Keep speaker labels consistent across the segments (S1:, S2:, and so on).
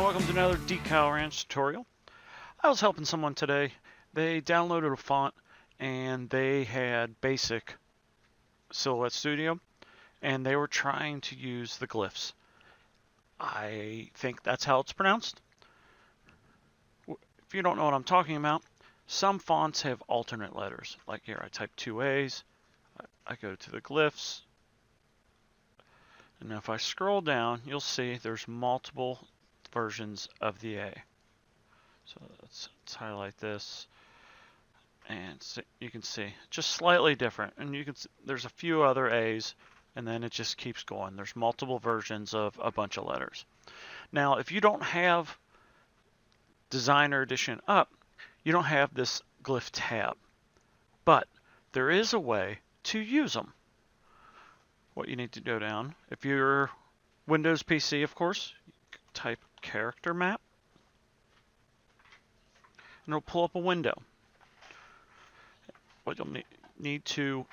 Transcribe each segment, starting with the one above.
S1: welcome to another Decal Ranch tutorial. I was helping someone today. They downloaded a font and they had basic Silhouette Studio and they were trying to use the Glyphs. I think that's how it's pronounced. If you don't know what I'm talking about, some fonts have alternate letters. Like here, I type 2 A's, I go to the Glyphs, and if I scroll down, you'll see there's multiple versions of the A. So let's highlight this, and you can see just slightly different. And you can see there's a few other A's, and then it just keeps going. There's multiple versions of a bunch of letters. Now, if you don't have Designer Edition up, you don't have this Glyph tab, but there is a way to use them. What you need to go down, if you're Windows PC, of course, type character map, and it'll pull up a window. What you'll need to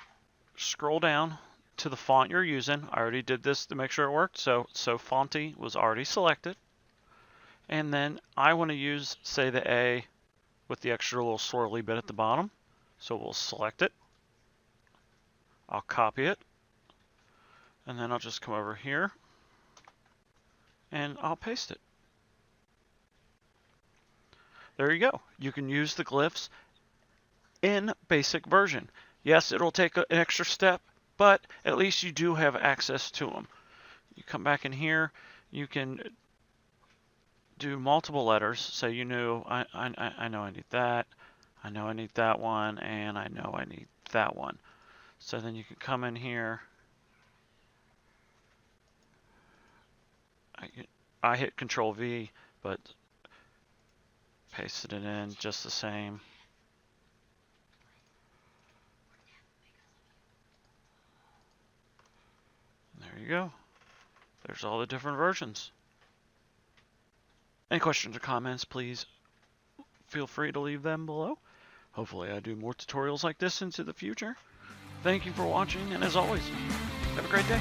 S1: scroll down to the font you're using. I already did this to make sure it worked, so Fonty was already selected. And then I want to use, say, the A with the extra little swirly bit at the bottom. So we'll select it. I'll copy it. And then I'll just come over here and I'll paste it. There you go. You can use the Glyphs in basic version. Yes, it'll take an extra step, but at least you do have access to them. You come back in here, you can do multiple letters. Say you knew, I know I need that, I know I need that one, and I know I need that one. So then you can come in here. I hit Control V, but pasted it in just the same. There you go. There's all the different versions. Any questions or comments, please feel free to leave them below. Hopefully I do more tutorials like this into the future. Thank you for watching, and as always, have a great day.